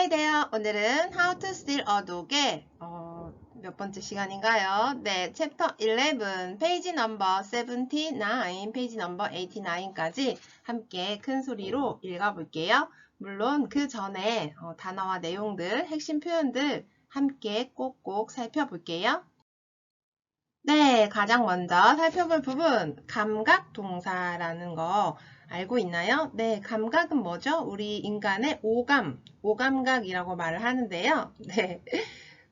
Hi there. 오늘은 How to Steal a Dog의 몇 번째 시간인가요? 네, 챕터 11, 페이지 넘버 79, 페이지 넘버 89까지 함께 큰 소리로 읽어볼게요. 물론 그 전에 단어와 내용들, 핵심 표현들 함께 꼭꼭 살펴볼게요. 네, 가장 먼저 살펴볼 부분, 감각 동사라는 거 알고 있나요? 네, 감각은 뭐죠? 우리 인간의 오감각이라고 말을 하는데요. 네,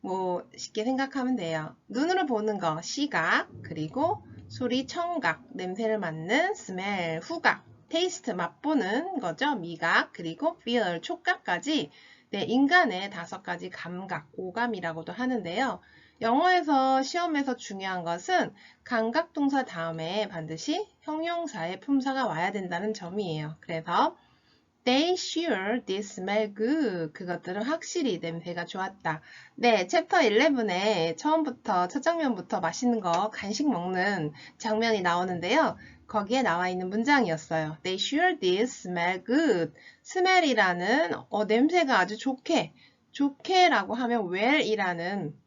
뭐 쉽게 생각하면 돼요. 눈으로 보는 거, 시각, 그리고 소리, 청각, 냄새를 맡는 smell, 후각, taste, 맛보는 거죠. 미각, 그리고 feel, 촉각까지 네, 인간의 5가지 감각, 오감이라고도 하는데요. 영어에서 시험에서 중요한 것은 감각동사 다음에 반드시 형용사의 품사가 와야 된다는 점이에요. 그래서 They sure did smell good. 그것들은 확실히 냄새가 좋았다. 네, 챕터 11에 처음부터 첫 장면부터 맛있는 거 간식 먹는 장면이 나오는데요. 거기에 나와 있는 문장이었어요. They sure did smell good. smell이라는 냄새가 아주 좋게라고 하면 well이라는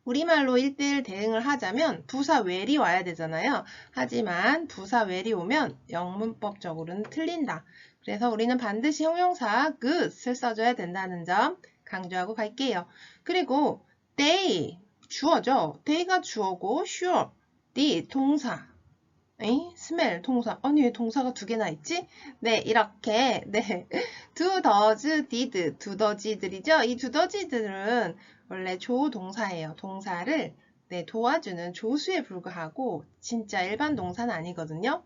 우리말로 1:1 대응을 하자면 부사 well이 와야 되잖아요. 하지만 부사 well이 오면 영문법적으로는 틀린다. 그래서 우리는 반드시 형용사 good을 써줘야 된다는 점 강조하고 갈게요. 그리고 they, 주어죠. they가 주어고 sure, did, 동사. smell, 동사. 아니 왜 동사가 2개나 있지? 네, 이렇게 네, do, does, did, 두더지들이죠. 이 두더지들은 원래 조동사예요. 동사를 도와주는 조수에 불과하고 진짜 일반 동사는 아니거든요.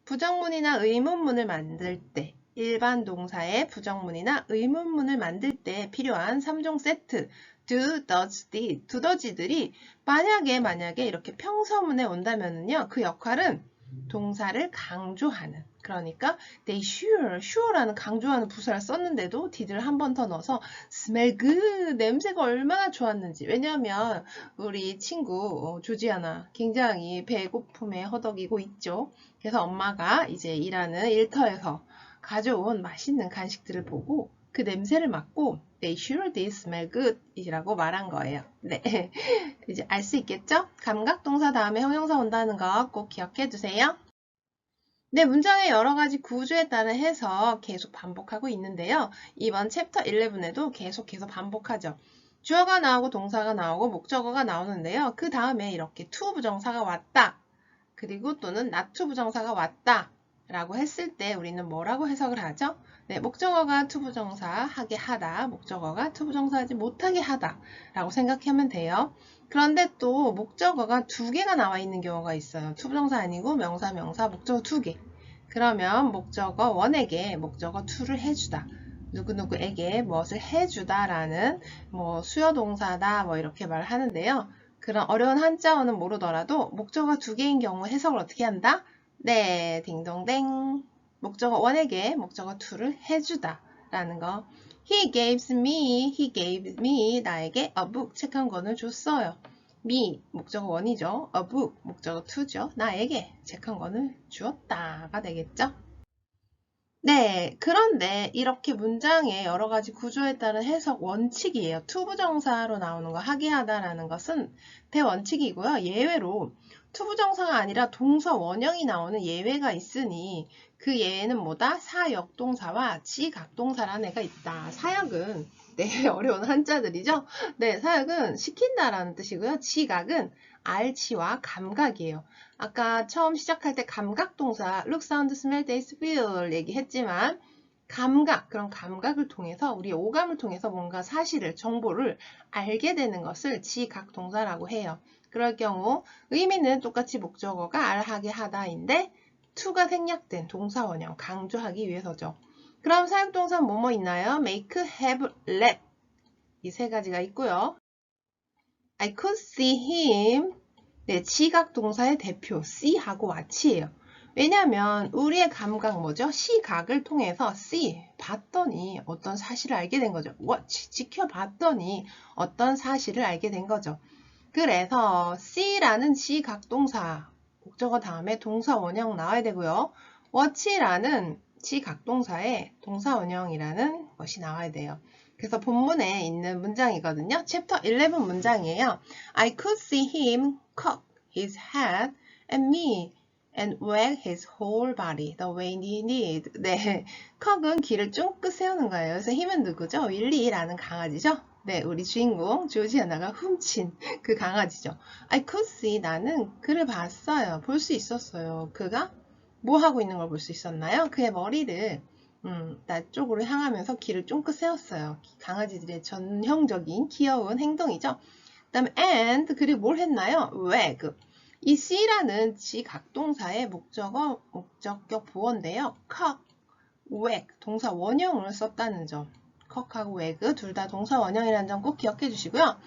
부정문이나 의문문을 만들 때 일반 동사의 부정문이나 의문문을 만들 때 필요한 3종 세트 do, does, did, 두더지들이 만약에 이렇게 평서문에 온다면은요, 그 역할은 동사를 강조하는, 그러니까 they sure라는 강조하는 부사를 썼는데도 did를 한 번 더 넣어서 smell good, 냄새가 얼마나 좋았는지. 왜냐하면 우리 친구 조지아나 굉장히 배고픔에 허덕이고 있죠. 그래서 엄마가 이제 일하는 일터에서 가져온 맛있는 간식들을 보고 그 냄새를 맡고 They sure did smell good 이라고 말한 거예요. 네, 이제 알 수 있겠죠? 감각동사 다음에 형용사 온다는 거 꼭 기억해 두세요. 네, 문장의 여러 가지 구조에 따른 해석 계속 반복하고 있는데요. 이번 챕터 11에도 계속해서 반복하죠. 주어가 나오고 동사가 나오고 목적어가 나오는데요. 그 다음에 이렇게 to 부정사가 왔다. 그리고 또는 not to 부정사가 왔다. 라고 했을 때 우리는 뭐라고 해석을 하죠? 네, 목적어가 to 부정사 하게 하다, 목적어가 to 부정사 하지 못하게 하다 라고 생각하면 돼요. 그런데 또 목적어가 2개가 나와 있는 경우가 있어요. to 부정사 아니고 명사, 목적어 2개. 그러면 목적어 1에게 목적어 2를 해주다. 누구누구에게 무엇을 해주다 라는 수요동사다 이렇게 말하는데요. 그런 어려운 한자어는 모르더라도 목적어 2개인 경우 해석을 어떻게 한다? 네, 딩동댕. 목적어 1에게 목적어 2를 해주다 라는 거. He gave me, 나에게 a book, 책 한 권을 줬어요. me, 목적어 1이죠. a book, 목적어 2죠. 나에게 책 한 권을 주었다가 되겠죠. 네, 그런데 이렇게 문장의 여러 가지 구조에 따른 해석 원칙이에요. 투부정사로 나오는 거 하게 하다라는 것은 대원칙이고요. 예외로 투부정사가 아니라 동사 원형이 나오는 예외가 있으니 그 예외는 뭐다? 사역동사와 지각동사라는 애가 있다. 사역은 네, 어려운 한자들이죠. 네, 사역은 시킨다라는 뜻이고요. 지각은 알치와 감각이에요. 아까 처음 시작할 때 감각동사 look, sound, smell, taste, feel 얘기했지만 그런 감각을 통해서 우리 오감을 통해서 뭔가 사실을, 정보를 알게 되는 것을 지각동사라고 해요. 그럴 경우 의미는 똑같이 목적어가 알하게 하다인데 to가 생략된 동사 원형, 강조하기 위해서죠. 그럼 사역동사 뭐뭐 있나요? make, have, let 이 3가지가 있고요. I could see him. 네, 지각 동사의 대표 see하고 watch예요. 왜냐하면 우리의 감각 뭐죠? 시각을 통해서 see, 봤더니 어떤 사실을 알게 된 거죠. watch, 지켜봤더니 어떤 사실을 알게 된 거죠. 그래서 see라는 지각 동사, 목적어 다음에 동사 원형 나와야 되고요. watch라는 지각동사에 동사원형이라는 것이 나와야 돼요. 그래서 본문에 있는 문장이거든요. 챕터 11 문장이에요. I could see him cock his head at me and wag his whole body the way he did. 네, 컥은 귀를 쫑긋 세우는 거예요. 그래서 힘은 누구죠? 윌리라는 강아지죠. 네, 우리 주인공 조지아나가 훔친 그 강아지죠. I could see, 나는 그를 봤어요. 볼 수 있었어요. 그가 뭐 하고 있는 걸 볼 수 있었나요? 그의 머리를 나 쪽으로 향하면서 귀를 쫑긋 세웠어요. 강아지들의 전형적인 귀여운 행동이죠. 그 다음에 and, 그리고 뭘 했나요? wag. 이 C라는 지각동사의 목적격 보어인데요. cock, wag, 동사 원형을 썼다는 점. cock하고 wag 둘 다 동사 원형이라는 점 꼭 기억해 주시고요.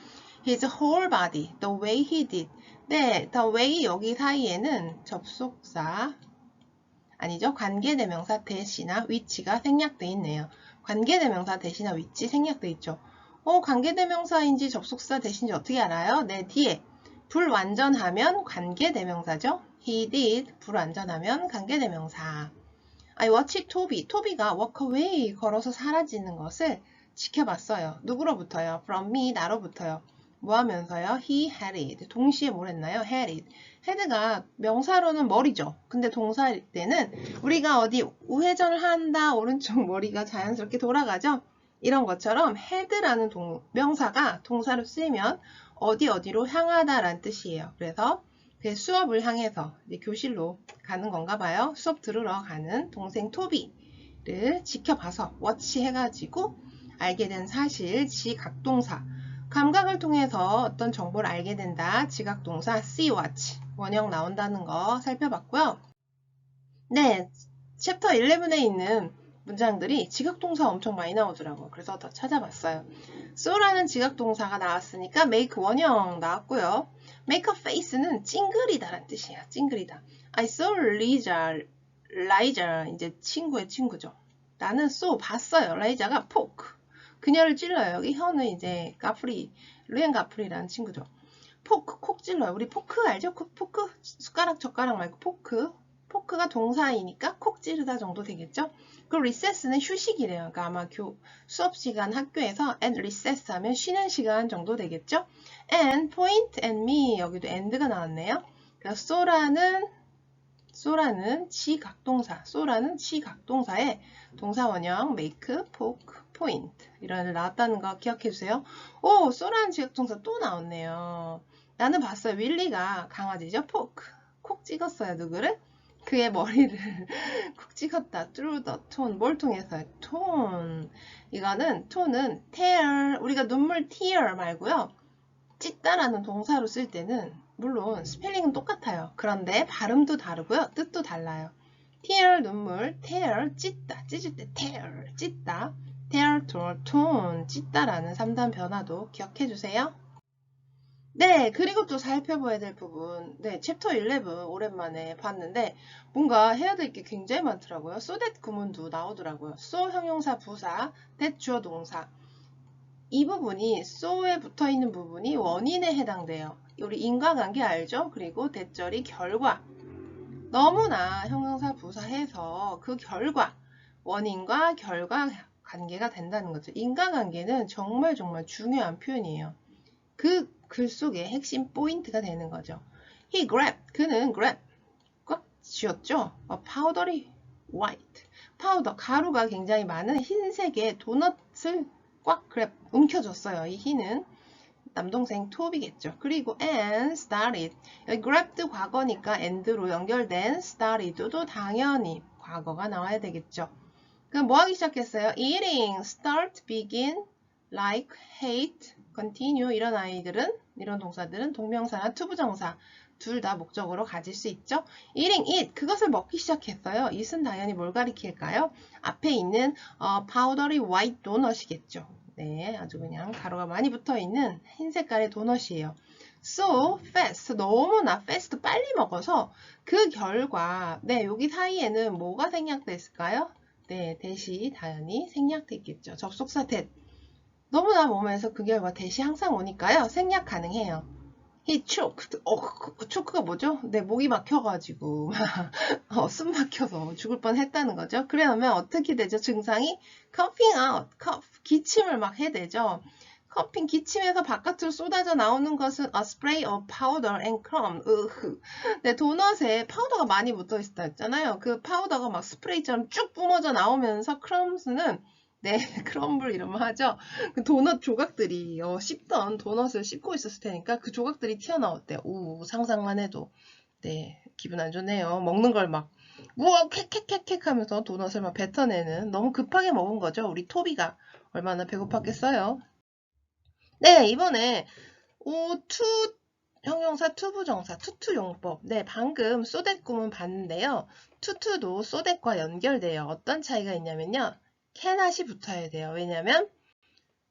His whole body, the way he did. 네, the way 여기 사이에는 접속사, 아니죠. 관계대명사 대시나 위치가 생략되어 있네요. 관계대명사 대시나 위치 생략되어 있죠. 관계대명사인지 접속사 대신지 어떻게 알아요? 네, 뒤에 불완전하면 관계대명사죠. He did, 불완전하면 관계대명사. I watched Toby. 토비가 walk away, 걸어서 사라지는 것을 지켜봤어요. 누구로부터요? From me, 나로부터요. 뭐 하면서요? He had it. 동시에 뭘 했나요? had it. had가 명사로는 머리죠. 근데 동사일 때는 우리가 어디 우회전을 한다, 오른쪽 머리가 자연스럽게 돌아가죠. 이런 것처럼 had라는 명사가 동사로 쓰이면 어디로 향하다 라는 뜻이에요. 그래서 그 수업을 향해서 이제 교실로 가는 건가 봐요. 수업 들으러 가는 동생 토비를 지켜봐서 watch 해가지고 알게 된 사실, 지각동사. 감각을 통해서 어떤 정보를 알게 된다. 지각동사 see, watch. 원형 나온다는 거 살펴봤고요. 네, 챕터 11에 있는 문장들이 지각동사 엄청 많이 나오더라고요. 그래서 더 찾아봤어요. so라는 지각동사가 나왔으니까 make 원형 나왔고요. make a face는 찡그리다라는 뜻이에요. 찡그리다. I saw Liza, 이제 친구의 친구죠. 나는 saw, 봤어요. Liza가 poke, 그녀를 찔러요. 여기 혀는 이제 가프리, 루엔 가프리라는 친구죠. 포크, 콕 찔러요. 우리 포크 알죠? 포크, 숟가락, 젓가락 말고 포크. 포크가 동사이니까 콕 찌르다 정도 되겠죠? 그리고 recess는 휴식이래요. 그러니까 아마 수업 시간 학교에서 and recess 하면 쉬는 시간 정도 되겠죠? and point and me, 여기도 and가 나왔네요. 그래서 so라는 지각동사의 동사원형 make, poke, point 이런 애 나왔다는 거 기억해 주세요. 오, so라는 지각동사 또 나왔네요. 나는 봤어요. 윌리가 강아지죠. poke, 콕 찍었어요. 누구를? 그의 머리를 콕 찍었다. through the tone. 뭘 통해서요? tone. 이거는 tone은 tear, 우리가 눈물 tear 말고요. 찢다라는 동사로 쓸 때는 물론 스펠링은 똑같아요. 그런데 발음도 다르고요. 뜻도 달라요. tear 눈물, tear 찢다, 찢을 때 tear 찢다, tear tone 찢다라는 3단 변화도 기억해 주세요. 네, 그리고 또 살펴봐야 될 부분. 네, 챕터 11 오랜만에 봤는데 뭔가 해야 될 게 굉장히 많더라고요. so that 구문도 나오더라고요. so 형용사 부사, that 주어 동사. 이 부분이 so에 붙어 있는 부분이 원인에 해당돼요. 우리 인과관계 알죠? 그리고 대절이 결과. 너무나 형용사 부사해서 그 결과, 원인과 결과 관계가 된다는 거죠. 인과관계는 정말 중요한 표현이에요. 그 글 속에 핵심 포인트가 되는 거죠. He grabbed, 그는 grab, 꽉 쥐었죠. powdery white, 파우더, 가루가 굉장히 많은 흰색의 도넛을 꽉 grab, 움켜줬어요. 이 he는 남동생 토비겠죠. 그리고 and started, grabbed 과거니까 and로 연결된 started도 당연히 과거가 나와야 되겠죠. 그럼 뭐 하기 시작했어요? eating, start, begin, like, hate, continue 이런 동사들은 동명사나 투부정사 둘 다 목적으로 가질 수 있죠. eating, eat, 그것을 먹기 시작했어요. eat은 당연히 뭘 가리킬까요? 앞에 있는 powdery white donut이겠죠. 네, 아주 그냥 가루가 많이 붙어있는 흰 색깔의 도넛이에요. So fast, 너무나 fast, 빨리 먹어서 그 결과, 네, 여기 사이에는 뭐가 생략됐을까요? 네, 대시 당연히 생략됐겠죠. 접속사 that. 너무나 몸에서 그 결과 대시 항상 오니까요. 생략 가능해요. He choked. choke가 뭐죠? 네, 목이 막혀가지고 숨 막혀서 죽을 뻔했다는 거죠. 그러면 어떻게 되죠? 증상이 coughing out, cough, 기침을 막 해대죠. coughing, 기침에서 바깥으로 쏟아져 나오는 것은 a spray of powder and crumb. 네, 도넛에 파우더가 많이 묻어 있었다 했잖아요. 그 파우더가 막 스프레이처럼 쭉 뿜어져 나오면서 crumbs는 네, 크럼블 이러면 하죠. 그 도넛 조각들이 씹던 도넛을 씹고 있었을 테니까 그 조각들이 튀어나왔대요. 상상만 해도 네, 기분 안 좋네요. 먹는 걸 막 우와 캣캣캣캣 하면서 도넛을 막 뱉어내는 너무 급하게 먹은 거죠. 우리 토비가 얼마나 배고팠겠어요. 네, 이번에 투 형용사 투부정사 투투용법. 네, 방금 소댓 구문 봤는데요. 투투도 소댓과 연결돼요. 어떤 차이가 있냐면요. cannot이 붙어야 돼요. 왜냐면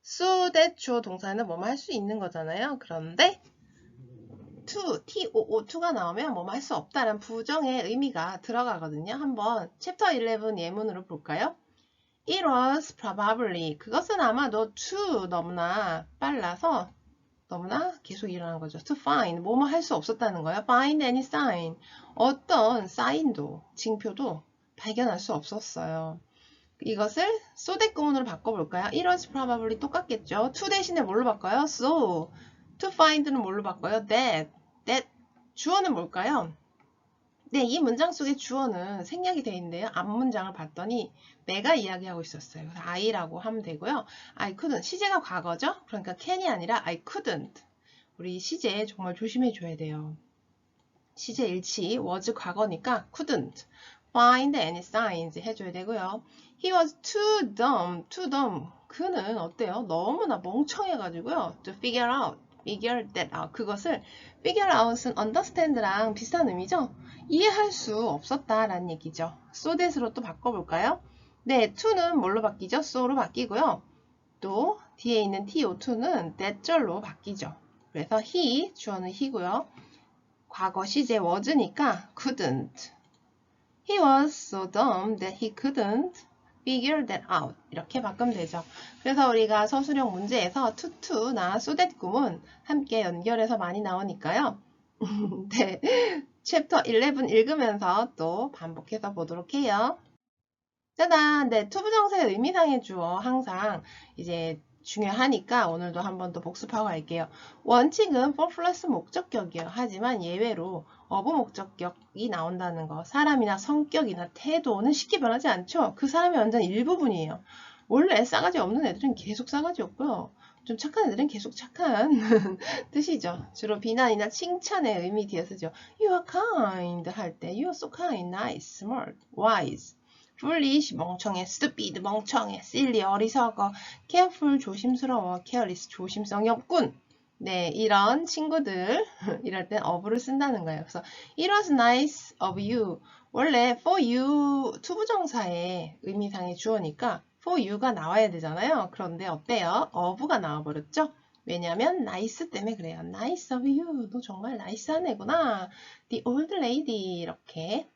so that 주어 동사는 뭐뭐 할 수 있는 거잖아요. 그런데 to가 나오면 뭐뭐 할 수 없다는 부정의 의미가 들어가거든요. 한번 챕터 11 예문으로 볼까요? It was probably. 그것은 아마도 to 너무나 빨라서 너무나 계속 일어나는 거죠. To find. 뭐뭐 할 수 없었다는 거예요. Find any sign. 어떤 사인도, 징표도 발견할 수 없었어요. 이것을 so that 구문으로 바꿔볼까요? It was probably 똑같겠죠. to 대신에 뭘로 바꿔요? So. to find는 뭘로 바꿔요? that. 주어는 뭘까요? 네, 이 문장 속에 주어는 생략이 되어 있는데요. 앞문장을 봤더니 내가 이야기하고 있었어요. 그래서 I라고 하면 되고요. I couldn't. 시제가 과거죠? 그러니까 can이 아니라 I couldn't. 우리 시제 정말 조심해 줘야 돼요. 시제 일치 was 과거니까 couldn't find any signs 해줘야 되고요. He was too dumb. 그는 어때요? 너무나 멍청해가지고요. To figure that out. 그것을 figure out은 understand랑 비슷한 의미죠? 이해할 수 없었다라는 얘기죠. so that으로 또 바꿔볼까요? 네, to는 뭘로 바뀌죠? so로 바뀌고요. 또 뒤에 있는 to2는 that절로 바뀌죠. 그래서 he, 주어는 he고요. 과거 시제 was니까 couldn't. He was so dumb that he couldn't figure that out. 이렇게 바꾸면 되죠. 그래서 우리가 서술형 문제에서 to나 so that 구문 함께 연결해서 많이 나오니까요. 네, 챕터 11 읽으면서 또 반복해서 보도록 해요. 짜잔! 네, 투부정사의 의미상의 주어 항상 이제 중요하니까 오늘도 한 번 더 복습하고 갈게요. 원칙은 for 플러스 목적격이에요. 하지만 예외로 of 목적격이 나온다는 거. 사람이나 성격이나 태도는 쉽게 변하지 않죠. 그 사람의 완전 일부분이에요. 원래 싸가지 없는 애들은 계속 싸가지 없고요. 좀 착한 애들은 계속 착한 뜻이죠. 주로 비난이나 칭찬의 의미 뒤에 쓰죠. You are kind 할 때 You are so kind, nice, smart, wise. foolish 멍청해, stupid 멍청해, silly 어리석어, careful 조심스러워, careless 조심성이 없군. 네, 이런 친구들 이럴 땐 of를 쓴다는 거예요. 그래서 it was nice of you. 원래 for you 투부정사의 의미상의 주어니까 for you가 나와야 되잖아요. 그런데 어때요? of가 나와버렸죠? 왜냐면 nice 때문에 그래요. nice of you. 너 정말 나이스한 애구나. the old lady 이렇게.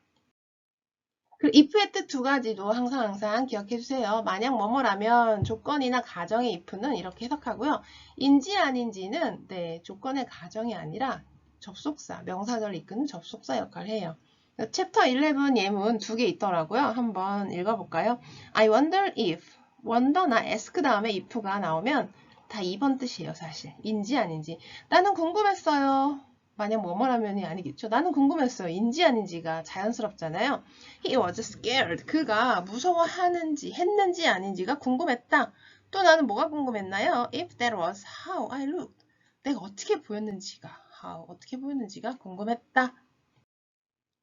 그리고 if의 뜻 두 가지도 항상 기억해 주세요. 만약 뭐뭐라면 조건이나 가정의 if는 이렇게 해석하고요. 인지 아닌지는 네, 조건의 가정이 아니라 접속사, 명사절을 이끄는 접속사 역할을 해요. 챕터 11 예문 두 개 있더라고요. 한번 읽어볼까요? I wonder if, wonder나 ask 다음에 if가 나오면 다 2번 뜻이에요, 사실. 인지 아닌지. 나는 궁금했어요. 만약 뭐뭐라면이 아니겠죠. 나는 궁금했어요. 인지 아닌지가 자연스럽잖아요. He was scared. 그가 무서워하는지 했는지 아닌지가 궁금했다. 또 나는 뭐가 궁금했나요? If that was how I looked. 내가 어떻게 보였는지가 어떻게 보였는지가 궁금했다.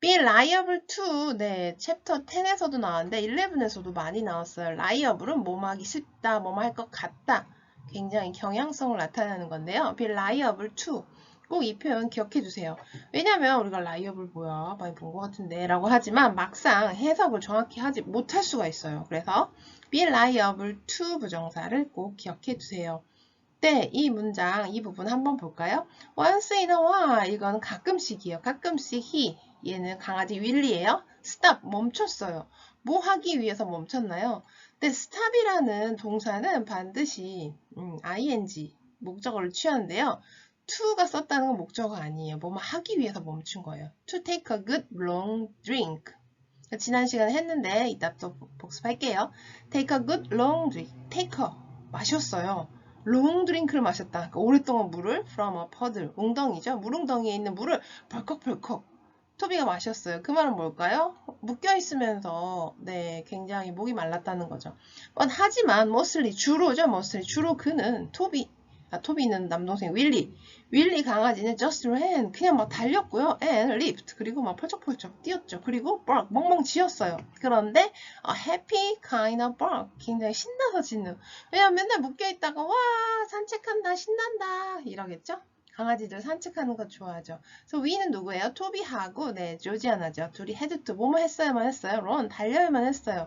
Be liable to. 네, 챕터 10에서도 나왔는데 11에서도 많이 나왔어요. liable은 뭐뭐 하기 쉽다, 뭐뭐 할 것 같다. 굉장히 경향성을 나타내는 건데요. Be liable to. 꼭 이 표현 기억해 주세요. 왜냐면 우리가 liable 뭐야 많이 본 것 같은데 라고 하지만 막상 해석을 정확히 하지 못할 수가 있어요. 그래서 be liable to 부정사를 꼭 기억해 주세요. 네, 이 문장 이 부분 한번 볼까요? Once in a while 이건 가끔씩이에요. 가끔씩 he 얘는 강아지 윌리예요. stop 멈췄어요. 뭐 하기 위해서 멈췄나요? 근데 stop이라는 동사는 반드시 ing 목적어를 취하는데요. to가 썼다는 건 목적어 아니에요. 뭐뭐 하기 위해서 멈춘 거예요. To take a good long drink. 지난 시간에 했는데 이따 또 복습할게요. Take a good long drink. Take a 마셨어요. long drink를 마셨다. 그러니까 오랫동안 물을 from a puddle. 웅덩이죠. 물웅덩이에 있는 물을 벌컥벌컥 토비가 마셨어요. 그 말은 뭘까요? 묶여 있으면서 네 굉장히 목이 말랐다는 거죠. 하지만 mostly 주로죠. mostly 주로 그는 토비는 남동생 윌리 강아지는 just ran 그냥 막 달렸고요. and leaped 그리고 막 펄쩍펄쩍 뛰었죠. 그리고 bark 멍멍 짖었어요. 그런데 a happy kind of bark 굉장히 신나서 짖는 왜냐면 맨날 묶여있다가 와 산책한다 신난다 이러겠죠. 강아지들 산책하는 거 좋아하죠. 그래서 위는 누구예요? 토비하고 네 조지아나죠. 둘이 헤드 투 뭐뭐 했어야만 했어요. 런 달려야만 했어요.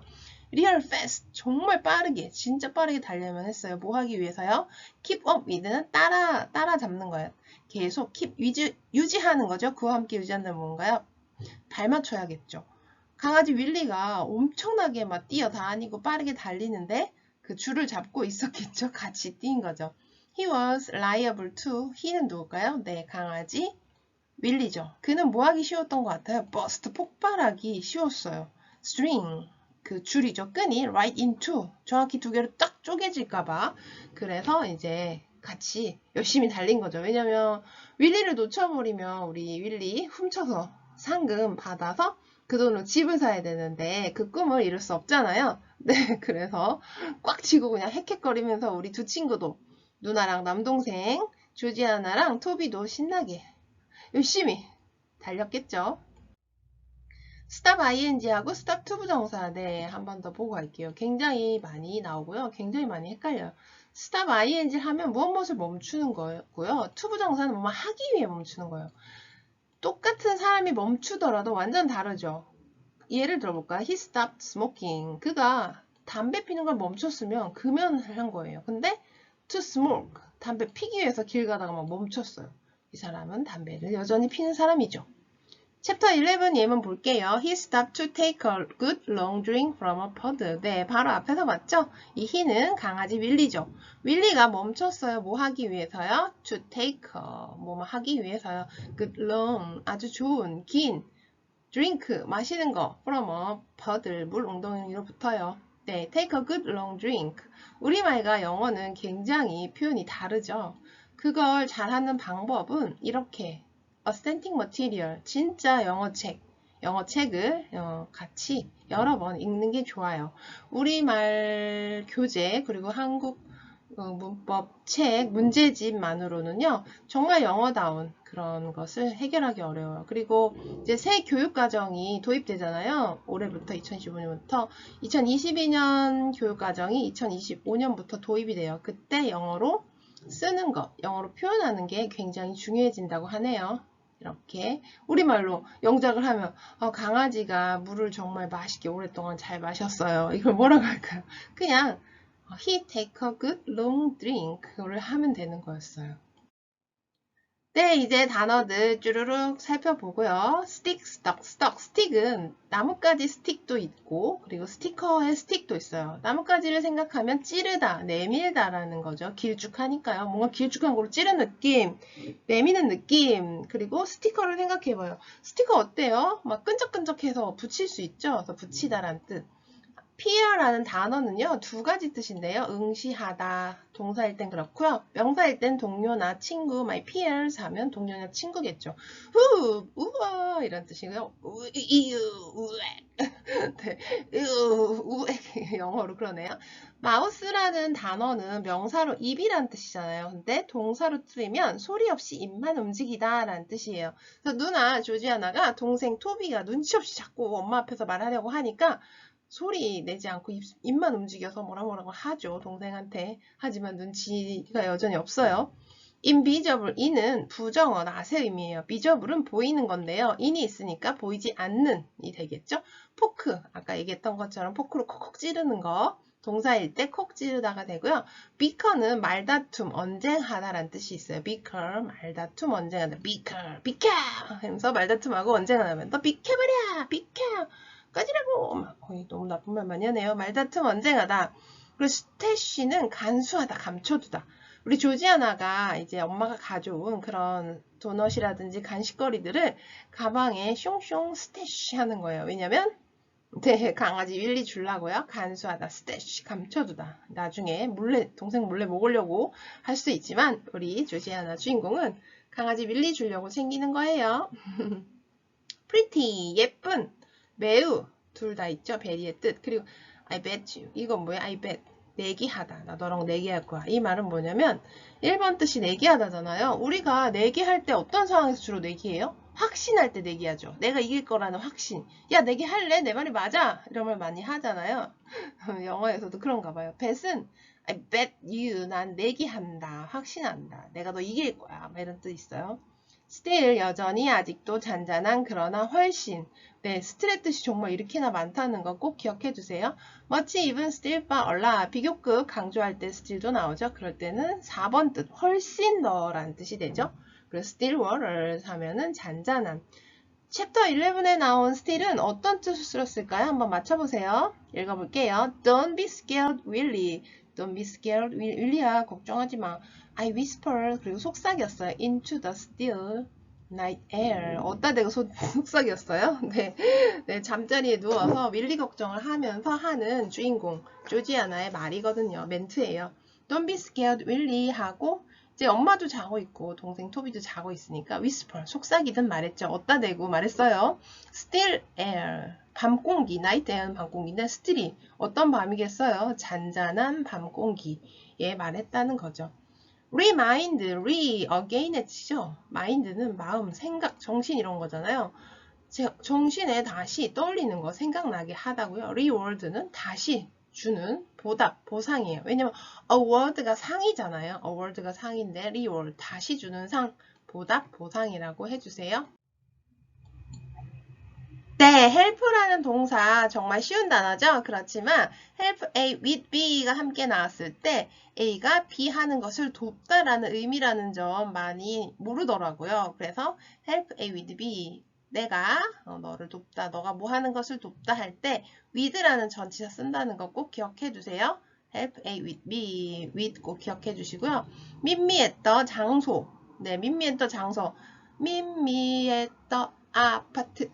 real fast 정말 빠르게 진짜 빠르게 달려야만 했어요. 뭐 하기 위해서요? keep up with는 따라잡는 거예요. 계속 keep 유지하는 거죠. 그와 함께 유지한다는 뭔가요? 발맞춰야겠죠. 강아지 윌리가 엄청나게 막 뛰어다니고 빠르게 달리는데 그 줄을 잡고 있었겠죠. 같이 뛴 거죠. He was liable to. he는 누굴까요? 네, 강아지 윌리죠. 그는 뭐 하기 쉬웠던 것 같아요? burst 폭발하기 쉬웠어요. string 그 줄이죠. 끈이 right into 정확히 두 개로 딱 쪼개질까봐 그래서 이제 같이 열심히 달린 거죠. 왜냐면 윌리를 놓쳐버리면 우리 윌리 훔쳐서 상금 받아서 그 돈으로 집을 사야 되는데 그 꿈을 이룰 수 없잖아요. 네, 그래서 꽉 쥐고 그냥 헥헥거리면서 우리 두 친구도 누나랑 남동생 조지아나랑 토비도 신나게 열심히 달렸겠죠. stop ing하고 stop to 부정사 네, 한 번 더 보고 갈게요. 굉장히 많이 나오고요. 굉장히 많이 헷갈려요. stop ing 하면 무엇을 멈추는 거고요. to 부정사는 뭐뭐 하기 위해 멈추는 거예요. 똑같은 사람이 멈추더라도 완전 다르죠. 예를 들어볼까요? He stopped smoking. 그가 담배 피는 걸 멈췄으면 금연을 한 거예요. 근데 to smoke. 담배 피기 위해서 길 가다가 막 멈췄어요. 이 사람은 담배를 여전히 피는 사람이죠. 챕터 11 예문 볼게요. He stopped to take a good long drink from a puddle. 네, 바로 앞에서 봤죠? 이 he는 강아지 윌리죠. 윌리가 멈췄어요. 뭐 하기 위해서요? To take a, 뭐 하기 위해서요. good long, 아주 좋은, 긴, drink, 마시는 거, from a puddle, 물 웅덩이로부터요. 네, take a good long drink. 우리말과 영어는 굉장히 표현이 다르죠. 그걸 잘하는 방법은 이렇게 authentic material, 진짜 영어책을 같이 여러 번 읽는 게 좋아요. 우리말 교재 그리고 한국 문법 책, 문제집만으로는요, 정말 영어다운 그런 것을 해결하기 어려워요. 그리고 이제 새 교육과정이 도입되잖아요. 올해부터 2015년부터 2022년 교육과정이 2025년부터 도입이 돼요. 그때 영어로 쓰는 것, 영어로 표현하는 게 굉장히 중요해진다고 하네요. 이렇게 우리말로 영작을 하면 강아지가 물을 정말 맛있게 오랫동안 잘 마셨어요. 이걸 뭐라고 할까요? 그냥 He take a good long drink 그거를 하면 되는 거였어요. 네, 이제 단어들 쭈루룩 살펴보고요. stick, stuck, stuck. 스틱은 나뭇가지 스틱도 있고 그리고 스티커의 스틱도 있어요. 나뭇가지를 생각하면 찌르다, 내밀다라는 거죠. 길쭉하니까요. 뭔가 길쭉한 거로 찌르는 느낌, 내미는 느낌. 그리고 스티커를 생각해봐요. 스티커 어때요? 막 끈적끈적해서 붙일 수 있죠. 그래서 붙이다라는 뜻. peer라는 단어는요, 두 가지 뜻인데요. 응시하다, 동사일 땐 그렇고요. 명사일 땐 동료나 친구, my peers 하면 동료나 친구겠죠. 우와 이런 뜻이고요. 네, 영어로 그러네요. 마우스라는 단어는 명사로 입이란 뜻이잖아요. 근데 동사로 쓰이면 소리 없이 입만 움직이다 라는 뜻이에요. 그래서 누나 조지아나가 동생 토비가 눈치 없이 자꾸 엄마 앞에서 말하려고 하니까 소리 내지 않고 입만 움직여서 뭐라고 하죠. 동생한테. 하지만 눈치가 여전히 없어요. invisible, in은 부정어, 낫의 의미예요. visible은 보이는 건데요. in이 있으니까 보이지 않는 이 되겠죠. 포크, 아까 얘기했던 것처럼 포크로 콕콕 찌르는 거. 동사일 때 콕 찌르다가 되고요. 비커는 말다툼, 언쟁하다라는 뜻이 있어요. 비커, 말다툼, 언쟁하다. 비켜 하면서 말다툼하고 언쟁하면 너 비켜버려! 비켜! 꺼지라고! 거의 너무 나쁜 말 많이 하네요. 말다툼, 언쟁하다. 그리고 스태시는 간수하다, 감춰두다. 우리 조지아나가 이제 엄마가 가져온 그런 도넛이라든지 간식거리들을 가방에 숑숑 스태시 하는 거예요. 왜냐면 네, 강아지 윌리 주려고요. 간수하다, 스태시, 감춰두다. 나중에 몰래, 동생 몰래 먹으려고 할 수 있지만 우리 조지아나 주인공은 강아지 윌리 주려고 챙기는 거예요. pretty, 예쁜, 매우, 둘 다 있죠. very의 뜻. 그리고 I bet you. 이건 뭐야? I bet. 내기하다. 나 너랑 내기할 거야. 이 말은 뭐냐면 1번 뜻이 내기하다잖아요. 우리가 내기할 때 어떤 상황에서 주로 내기해요? 확신할 때 내기하죠. 내가 이길 거라는 확신. 야, 내기할래? 내 말이 맞아. 이런 말 많이 하잖아요. 영어에서도 그런가 봐요. bet은 I bet you. 난 내기한다. 확신한다. 내가 너 이길 거야. 이런 뜻 있어요. still 여전히 아직도 잔잔한 그러나 훨씬. 네, still의 뜻이 정말 이렇게나 많다는 거 꼭 기억해 주세요. much, even, still, far, a lot. 비교급 강조할 때 still도 나오죠. 그럴 때는 4번 뜻 훨씬 더라는 뜻이 되죠. 그래서 still worse 하면은 잔잔한. 챕터 11에 나온 still은 어떤 뜻으로 쓸까요? 한번 맞춰보세요. 읽어볼게요. Don't be scared, Willie. Don't be scared, Willie야. 걱정하지 마. I whisper. 그리고 속삭였어요. Into the still night air. 어디다 대고 속삭였어요? 네. 네, 잠자리에 누워서 윌리 걱정을 하면서 하는 주인공 조지아나의 말이거든요. 멘트예요. Don't be scared, Willie 하고 이제 엄마도 자고 있고 동생 토비도 자고 있으니까 whisper, 속삭이든 말했죠. 어디다 대고 말했어요. Still air, 밤 공기, night air는 밤 공기인데 still이 어떤 밤이겠어요? 잔잔한 밤 공기에 말했다는 거죠. remind, again의 뜻이죠. mind는 마음, 생각, 정신 이런 거잖아요. 정신에 다시 떠올리는 거 생각나게 하다고요. reward는 다시 주는 보답, 보상이에요. 왜냐면 award가 상이잖아요. award가 상인데 reward 다시 주는 상, 보답, 보상이라고 해주세요. 네, help라는 동사 정말 쉬운 단어죠. 그렇지만 help A with B가 함께 나왔을 때 A가 B 하는 것을 돕다라는 의미라는 점 많이 모르더라고요. 그래서 help A with B 내가 너를 돕다, 너가 뭐 하는 것을 돕다 할 때 with라는 전치사 쓴다는 거 꼭 기억해 주세요. help A with B, with 꼭 기억해 주시고요. meet me at the 장소, 네, meet me at the 장소, meet me at the 아파트.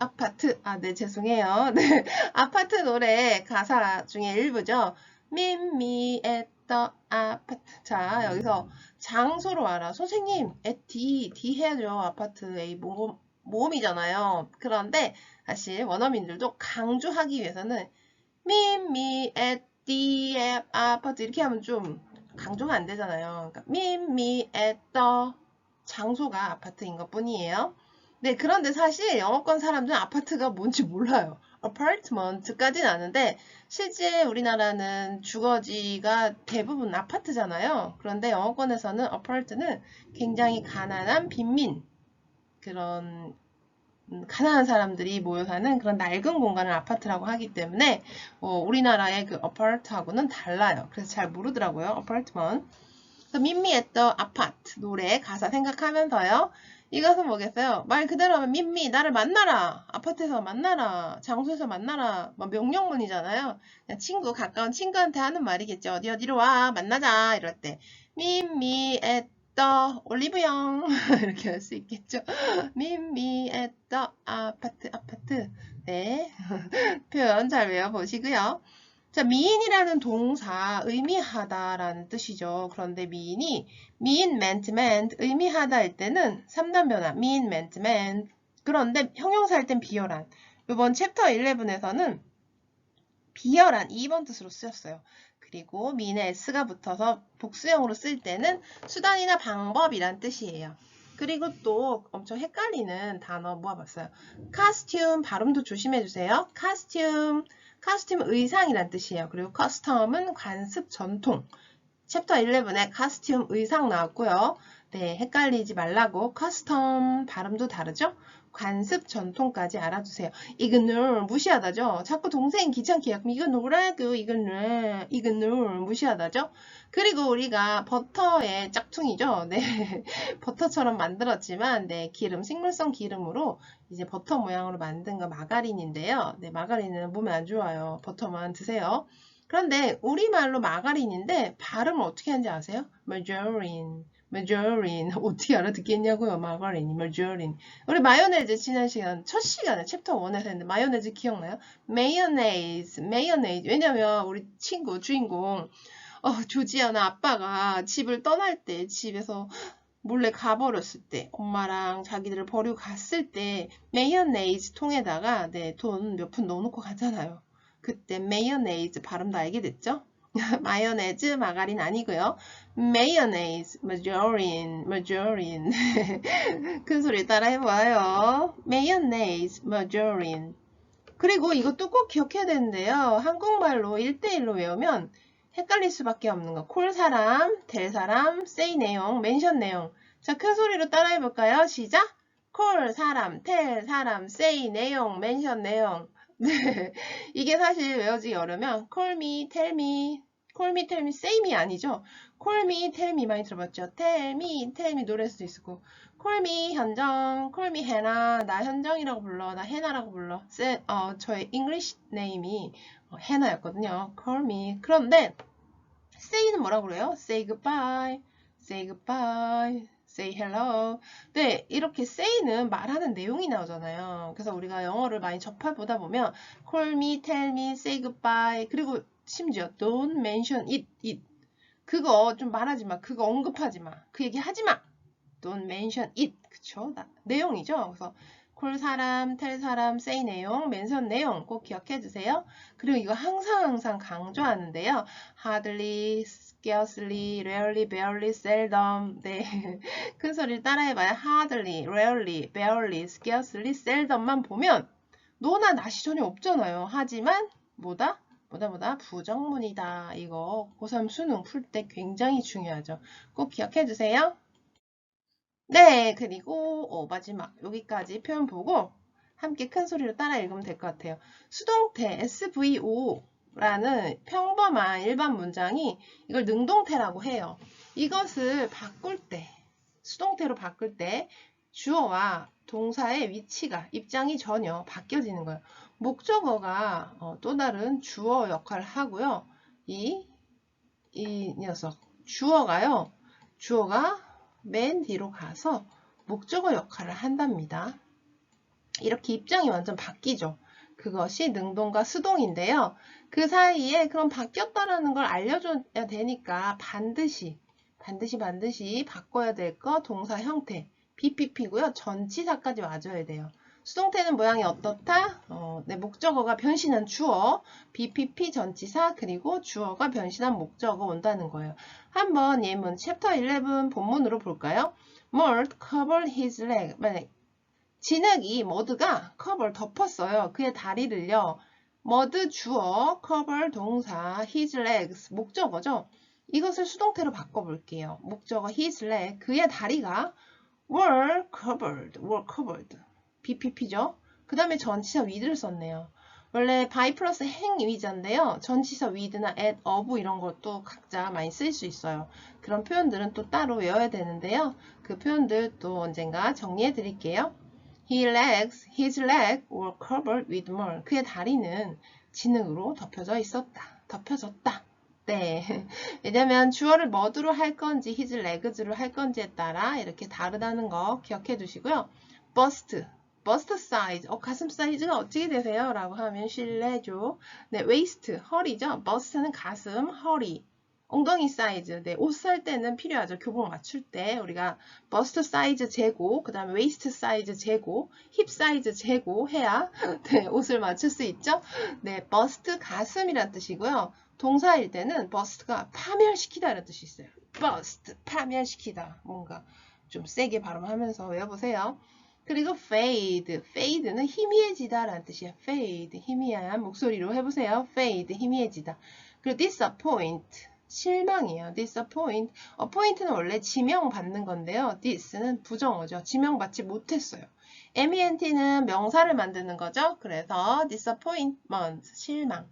네, 죄송해요. 네, 아파트 노래 가사 중에 일부죠. meet me at the 아파트. 자, 여기서 장소로 와라. 선생님, at D 해야죠. 아파트 A 모음이잖아요. 그런데 사실 원어민들도 강조하기 위해서는 meet me at the 아파트 이렇게 하면 좀 강조가 안 되잖아요. 그러니까 meet me at the 장소가 아파트인 것 뿐이에요. 네, 그런데 사실 영어권 사람들은 아파트가 뭔지 몰라요. apartment까지는 아는데 실제 우리나라는 주거지가 대부분 아파트잖아요. 그런데 영어권에서는 apart는 굉장히 가난한 빈민, 그런 가난한 사람들이 모여 사는 그런 낡은 공간을 아파트라고 하기 때문에 우리나라의 그 apart하고는 달라요. 그래서 잘 모르더라고요. apartment. 그래서 meet me at the apart 노래 가사 생각하면서요. 이것은 뭐겠어요? 말 그대로 하면 meet me 나를 만나라. 아파트에서 만나라. 장소에서 만나라. 뭐 명령문이잖아요. 그냥 친구 가까운 친구한테 하는 말이겠죠. 어디로 와 만나자 이럴 때 meet me at the 올리브영 이렇게 할 수 있겠죠. meet me at the 아파트. 네. 표현 잘 외워보시고요. 자, 미인이라는 동사 의미하다라는 뜻이죠. 그런데 미인이 mean, meant, 의미하다 할 때는 3단 변화 mean, meant. 그런데 형용사 할 땐 비열한. 이번 챕터 11에서는 비열한 2번 뜻으로 쓰였어요. 그리고 mean에 s가 붙어서 복수형으로 쓸 때는 수단이나 방법이란 뜻이에요. 그리고 또 엄청 헷갈리는 단어 모아봤어요. costume 발음도 조심해주세요. costume 의상이란 뜻이에요. 그리고 custom은 관습, 전통. 챕터 11에 costume 의상 나왔고요. 네, 헷갈리지 말라고 custom 발음도 다르죠? 관습, 전통까지 알아두세요. 이거는 무시하다죠? 자꾸 동생 귀찮게 하고 이거 노라고 이거는 무시하다죠? 그리고 우리가 버터의 짝퉁이죠? 네, 버터처럼 만들었지만 네, 기름, 식물성 기름으로 이제 버터 모양으로 만든 거 마가린인데요. 네, 마가린은 몸에 안 좋아요. 버터만 드세요. 그런데 우리말로 마가린인데 발음을 어떻게 하는지 아세요? margarine, margarine. 어떻게 알아듣겠냐고요, 마가린, margarine. 우리 마요네즈 지난 시간, 첫 시간에 챕터 1에서 했는데 마요네즈 기억나요? mayonnaise, mayonnaise. 왜냐면 우리 친구, 주인공 조지아나 아빠가 집을 떠날 때 집에서 몰래 가버렸을 때 엄마랑 자기들을 버리고 갔을 때 메이어네이즈 통에다가 돈 몇 푼 넣어놓고 가잖아요. 그때 메이어네이즈 발음도 알게 됐죠? 마요네즈 마가린 아니고요. 메이어네이즈 마조린 큰 소리 따라 해봐요. 메이어네이즈 마조린. 그리고 이것도 꼭 기억해야 되는데요. 한국말로 1대1로 외우면 헷갈릴 수밖에 없는 거. 콜 사람, 될 사람, say 내용, 멘션 내용. 자, 큰 소리로 따라해 볼까요? 시작! 콜 사람, 텔 사람, say 내용, 멘션 내용. 네. 이게 사실 외워지기 어려면 call me, tell me, call me, tell me, say me 아니죠? call me, tell me 많이 들어봤죠? tell me 노래할 수도 있고 call me 현정, call me 해나, 나 현정이라고 불러, 나 해나라고 불러. 저의 English name이 해나였거든요. call me. 그런데 say는 뭐라고 그래요? say goodbye, say goodbye, say hello. 네, 이렇게 say는 말하는 내용이 나오잖아요. 그래서 우리가 영어를 많이 접해보다 보면 call me, tell me, say goodbye. 그리고 심지어 don't mention it. 그거 좀 말하지 마. 그거 언급하지 마. 그 얘기 하지 마. Don't mention it. 그쵸? 내용이죠. 그래서 call 사람, tell 사람, say 내용, mention 내용 꼭 기억해 주세요. 그리고 이거 항상 강조하는데요. hardly, scarcely, rarely, barely, seldom. 네. 큰 소리를 따라해봐요. hardly, rarely, barely, scarcely, seldom만 보면 노나 낫이 전혀 없잖아요. 하지만 뭐다? 부정문이다. 이거 고3 수능 풀 때 굉장히 중요하죠. 꼭 기억해 주세요. 네, 그리고 마지막 여기까지 표현 보고 함께 큰 소리로 따라 읽으면 될 것 같아요. 수동태 SVO라는 평범한 일반 문장이 이걸 능동태라고 해요. 이것을 바꿀 때, 수동태로 바꿀 때 주어와 동사의 위치가, 입장이 전혀 바뀌어지는 거예요. 목적어가 또 다른 주어 역할을 하고요. 이 녀석, 주어가 맨 뒤로 가서 목적어 역할을 한답니다. 이렇게 입장이 완전 바뀌죠. 그것이 능동과 수동인데요. 그 사이에 그럼 바뀌었다라는 걸 알려줘야 되니까 반드시 바꿔야 될 거 동사 형태 BPP고요. 전치사까지 와줘야 돼요. 수동태는 모양이 어떻다? 목적어가 변신한 주어, BPP 전치사, 그리고 주어가 변신한 목적어 온다는 거예요. 한번 예문 챕터 11 본문으로 볼까요? Mort covered his leg. 진흙이 머드가 cover 덮었어요. 그의 다리를요. 머드 주어, cover 동사, his legs 목적어죠. 이것을 수동태로 바꿔볼게요. 목적어 his leg, 그의 다리가 were covered. BPP죠. 그 다음에 전치사 with를 썼네요. 원래 by 플러스 행위자인데요. 전치사 with나 at, of 이런 것도 각자 많이 쓸 수 있어요. 그런 표현들은 또 따로 외워야 되는데요. 그 표현들 또 언젠가 정리해 드릴게요. His leg were covered with mud. 그의 다리는 진흙으로 덮여졌다. 네. 왜냐면 주어를 mud로 할 건지 his legs로 할 건지에 따라 이렇게 다르다는 거 기억해 두시고요. bust size, 가슴 사이즈가 어떻게 되세요? 라고 하면 실례죠. 네, waist, 허리죠. bust는 가슴, 허리, 엉덩이 사이즈. 네, 옷 살 때는 필요하죠. 교복 맞출 때 우리가 bust 사이즈 재고, 그 다음에 waist 사이즈 재고, 힙 사이즈 재고 해야 네, 옷을 맞출 수 있죠. 네, bust 가슴이란 뜻이고요. 동사일 때는 bust가 파멸시키다 이런 뜻이 있어요. bust, 파멸시키다. 뭔가 좀 세게 발음하면서 외워보세요. 그리고 fade는 희미해지다 라는 뜻이에요. fade, 희미한 목소리로 해보세요. fade, 희미해지다. 그리고 disappoint, 실망이에요. disappoint, appoint는 원래 지명받는 건데요. this는 부정어죠. 지명받지 못했어요. ment는 명사를 만드는 거죠. 그래서 disappointment, 실망.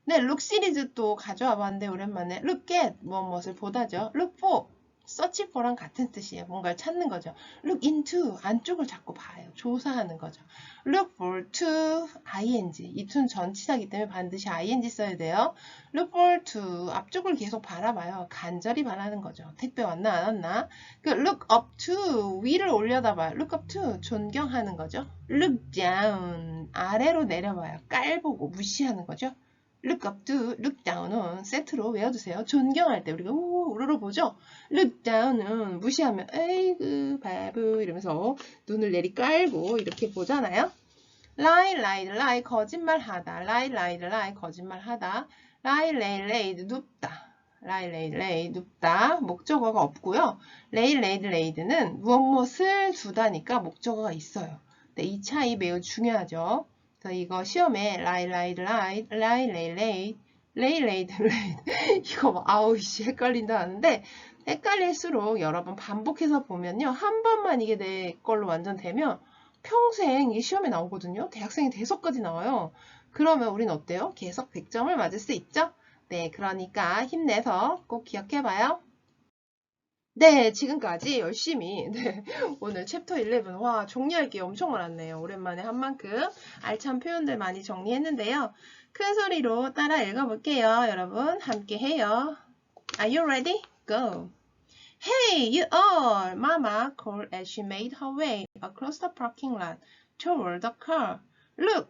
네, look 시리즈 또 가져와 봤는데 오랜만에 look at 무엇을 보다죠. look for search for랑 같은 뜻이에요. 뭔가를 찾는 거죠. look into, 안쪽을 자꾸 봐요. 조사하는 거죠. look for to, ing. 이 to는 전치사이기 때문에 반드시 ing 써야 돼요. look for to, 앞쪽을 계속 바라봐요. 간절히 바라는 거죠. 택배 왔나 안 왔나? 그 look up to, 위를 올려다봐요. look up to, 존경하는 거죠. look down, 아래로 내려봐요. 깔보고 무시하는 거죠. look up to, look down은 세트로 외워두세요. 존경할 때 우리가 우르르 보죠. look down은 무시하면 에이그 바보 이러면서 눈을 내리 깔고 이렇게 보잖아요. lie, lie, lie 거짓말하다. lie, lie, lie 거짓말하다. lie, lay, laid 눕다. lie, lay, lay 눕다. 목적어가 없고요. lay, laid, laid는 무엇을 두다니까 목적어가 있어요. 근데 이 차이 매우 중요하죠. 그래서 이거 시험에 lie, lie, lie, lie, lay, laid, lay, laid, laid 이거 뭐 아우씨 헷갈린다 하는데 헷갈릴수록 여러 번 반복해서 보면요. 한 번만 이게 내 걸로 완전 되면 평생 이 시험에 나오거든요. 대학생이 돼서까지 나와요. 그러면 우린 어때요? 계속 100점을 맞을 수 있죠? 네, 그러니까 힘내서 꼭 기억해봐요. 네, 지금까지 열심히 오늘 챕터 11 와 정리할 게 엄청 많았네요. 오랜만에 한 만큼 알찬 표현들 많이 정리했는데요. 큰 소리로 따라 읽어볼게요. 여러분 함께 해요. Are you ready? Go! Hey, you all! Mama called as she made her way across the parking lot toward the car. Look,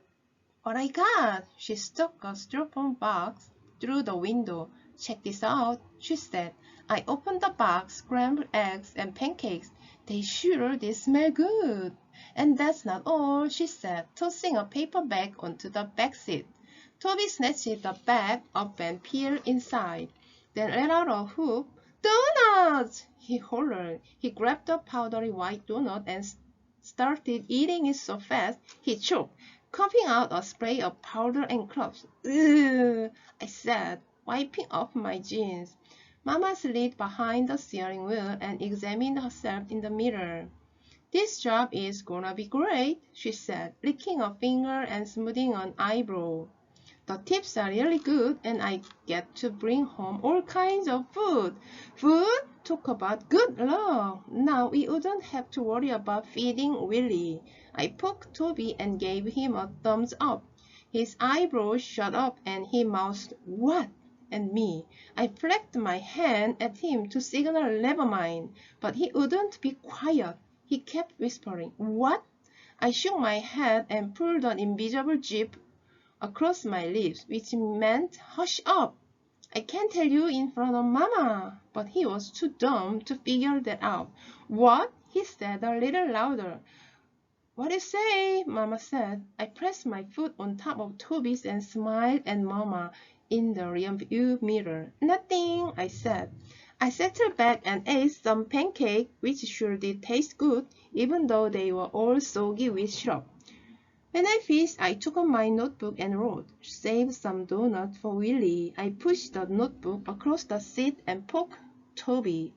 what I got! She stuck a styrofoam box through the window. Check this out, she said. I opened the box, scrambled eggs and pancakes. They sure did smell good. And that's not all, she said, tossing a paper bag onto the back seat. Toby snatched the bag up and peered inside, then let out a whoop. Donuts! He hollered. He grabbed a powdery white donut and started eating it so fast he choked, coughing out a spray of powder and crumbs. Ugh, I said, wiping off my jeans. Mama slid behind the steering wheel and examined herself in the mirror. This job is gonna be great, she said, licking a finger and smoothing an eyebrow. The tips are really good and I get to bring home all kinds of food. Food? Talk about good luck. Now we wouldn't have to worry about feeding Willie. I poked Toby and gave him a thumbs up. His eyebrows shot up and he mouthed, "What?" at me. I flapped my hand at him to signal never mind, but he wouldn't be quiet. He kept whispering, "What?" I shook my head and pulled an invisible zip across my lips, which meant hush up. I can't tell you in front of Mama. But he was too dumb to figure that out. What? He said a little louder. What do you say? Mama said. I pressed my foot on top of Toby's and smiled at Mama in the rearview mirror. Nothing, I said. I settled back and ate some pancake, which sure did taste good, even though they were all soggy with syrup. When I finished, I took out my notebook and wrote, "Save some donuts for Willie." I pushed the notebook across the seat and poked Toby.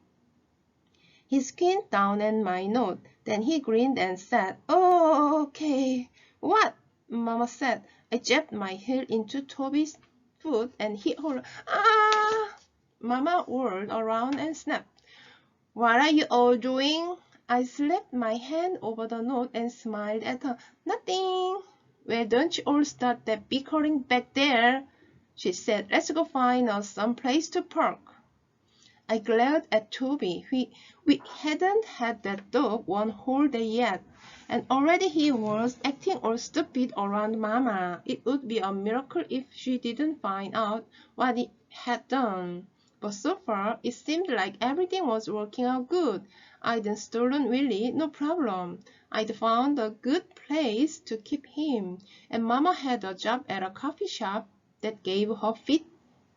He squinted down at my note. Then he grinned and said, "Oh, okay." "What?" Mama said. I jabbed my heel into Toby's foot and he hollered, "Ah!" Mama whirled around and snapped, "What are you all doing?" I slapped my hand over the note and smiled at her. "Nothing." "Well, don't you all start that bickering back there," she said. "Let's go find us some place to park." I glared at Toby. We hadn't had that dog one whole day yet, and already he was acting all stupid around Mama. It would be a miracle if she didn't find out what he had done. But so far, it seemed like everything was working out good. I'd stolen Willie, no problem. I'd found a good place to keep him, and Mama had a job at a coffee shop that gave her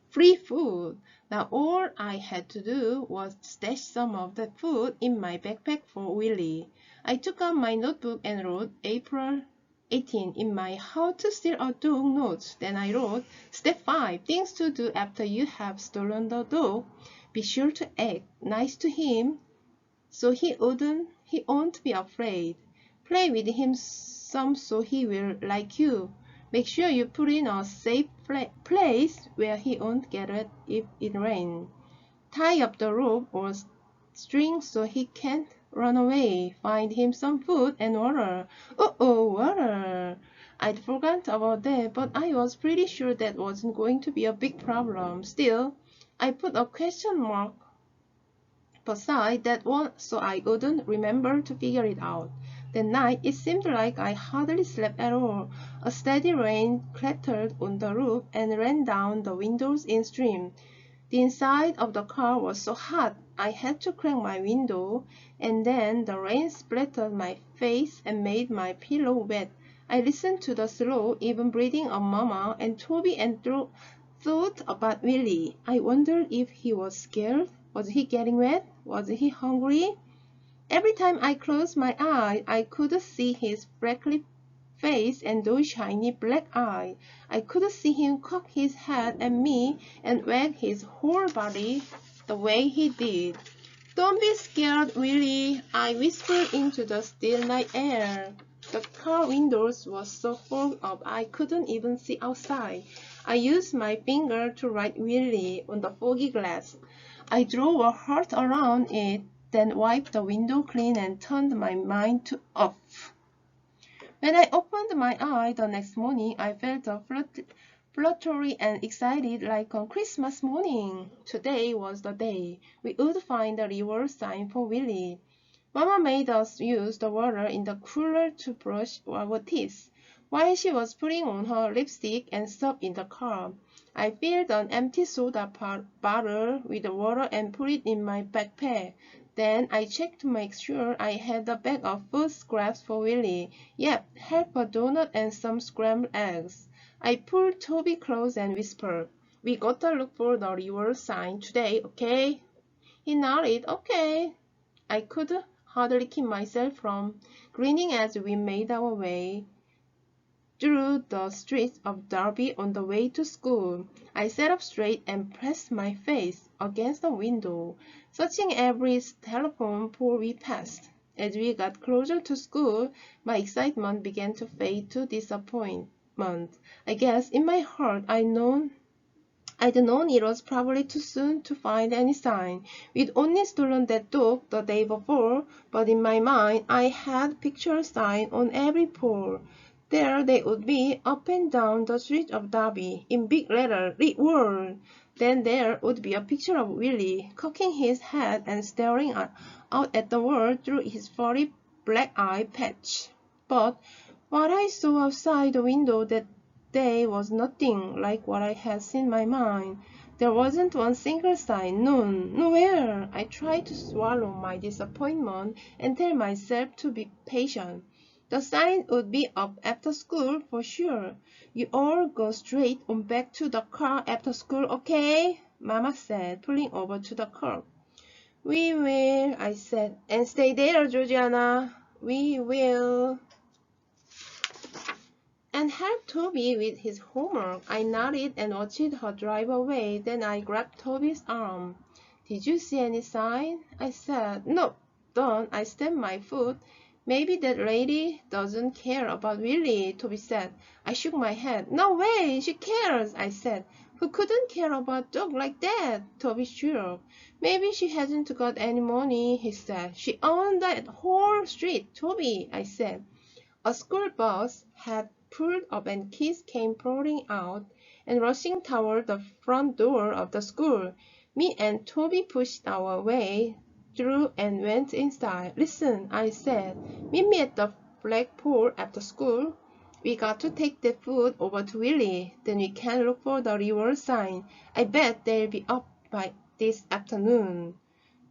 free food. Now all I had to do was stash some of the food in my backpack for Willie. I took out my notebook and wrote April 18 in my How to Steal a Dog notes. Then I wrote, Step 5, things to do after you have stolen the dog. Be sure to act nice to him so he won't be afraid. Play with him some so he will like you. Make sure you put in a safe place where he won't get it if it rains. Tie up the rope or string so he can't run away. Find him some food and water. Uh-oh, water. I'd forgotten about that, but I was pretty sure that wasn't going to be a big problem. Still, I put a question mark beside that one so I wouldn't remember to figure it out. That night, it seemed like I hardly slept at all. A steady rain clattered on the roof and ran down the windows in stream. The inside of the car was so hot I had to crack my window, and then the rain splattered my face and made my pillow wet. I listened to the slow, even breathing of Mama and Toby and thought about Willie. I wondered if he was scared. Was he getting wet? Was he hungry? Every time I closed my eyes, I could see his freckly face and those shiny black eyes. I could see him cock his head at me and wag his whole body the way he did. Don't be scared, Willie, I whispered into the still night air. The car windows were so fogged up I couldn't even see outside. I used my finger to write Willie on the foggy glass. I drew a heart around it, then wiped the window clean and turned my mind to off. When I opened my eye the next morning, I felt fluttery and excited like on Christmas morning. Today was the day we would find the reward sign for Willie. Mama made us use the water in the cooler to brush our teeth, while she was putting on her lipstick and stuff in the car. I filled an empty soda bottle with water and put it in my backpack. Then I checked to make sure I had a bag of food scraps for Willie. Yep, half a donut and some scrambled eggs. I pulled Toby close and whispered, "We gotta look for the reward sign today, okay?" He nodded, okay. I could hardly keep myself from grinning as we made our way through the streets of Derby on the way to school. I sat up straight and pressed my face against the window, searching every telephone pole we passed. As we got closer to school, my excitement began to fade to disappointment. I guess in my heart I'd known it was probably too soon to find any sign. We'd only stolen that dog the day before, but in my mind I had pictured a sign on every pole. There they would be, up and down the street of Derby, in big letter, "Reward." Then there would be a picture of Willie, cocking his head and staring out at the world through his furry black eye patch. But what I saw outside the window that day was nothing like what I had seen in my mind. There wasn't one single sign, none, nowhere. I tried to swallow my disappointment and tell myself to be patient. The sign would be up after school for sure. "You all go straight on back to the car after school, okay?" Mama said, pulling over to the curb. "We will," I said. "And stay there, Georgiana." "We will." "And help Toby with his homework." I nodded and watched her drive away. Then I grabbed Toby's arm. "Did you see any sign?" I said. "Nope, don't." I stamped my foot. "Maybe that lady doesn't care about Willie," Toby said. I shook my head. "No way, she cares," I said. "Who couldn't care about a dog like that?" Toby shrugged. "Maybe she hasn't got any money," he said. "She owns that whole street." "Toby," I said. A school bus had pulled up and kids came pouring out and rushing toward the front door of the school. Me and Toby pushed our way through and went inside. "Listen," I said. "Meet me at the flagpole after school. We got to take that food over to Willie. Then we can look for the reward sign. I bet they'll be up by this afternoon."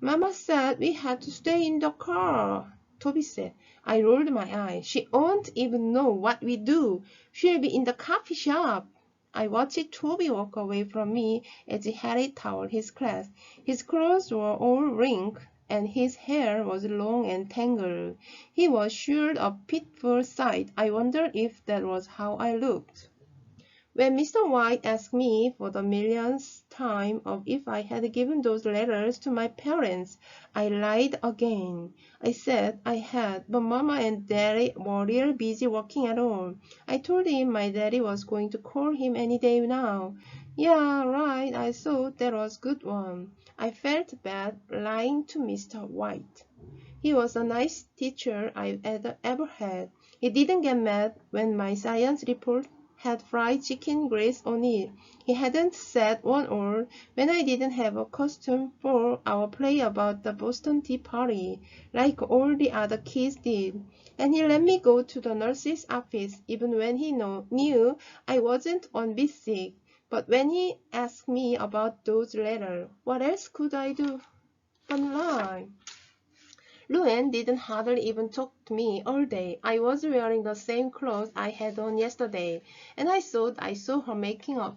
Mama said we had to stay in the car, Toby said. I rolled my eyes. "She won't even know what we do. She'll be in the coffee shop." I watched Toby walk away from me as he headed toward his class. His clothes were all wrinkled, and his hair was long and tangled. He was sure a pitiful sight. I wondered if that was how I looked. When Mr. White asked me for the millionth time if I had given those letters to my parents, I lied again. I said I had, but Mama and Daddy were real busy working at home. I told him my daddy was going to call him any day now. "Yeah, right, I thought that was a good one." I felt bad lying to Mr. White. He was the nicest teacher I've ever had. He didn't get mad when my science report had fried chicken grease on it. He hadn't said one word when I didn't have a costume for our play about the Boston Tea Party, like all the other kids did. And he let me go to the nurse's office even when he knew I wasn't on bit sick. But when he asked me about those letters, what else could I do but lie? Luann didn't hardly even talk to me all day. I was wearing the same clothes I had on yesterday, and I thought I saw her makeup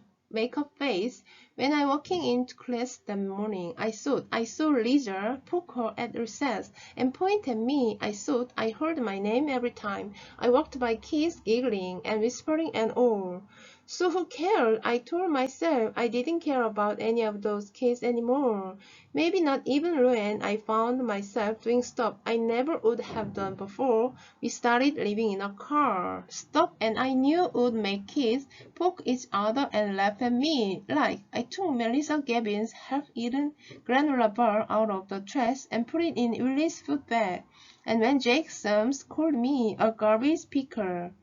face when I walking into class that morning. I thought I saw Lisa poke her at recess and point at me. I thought I heard my name every time I walked by kids giggling and whispering and all. So who cared? I told myself I didn't care about any of those kids anymore. Maybe not even Luann. I found myself doing stuff I never would have done before. We started living in a car. Stuff and I knew would make kids poke each other and laugh at me. Like I took Melissa Gavin's half-eaten granola bar out of the trash and put it in Willie's food bag. And when Jake Sims called me a garbage picker,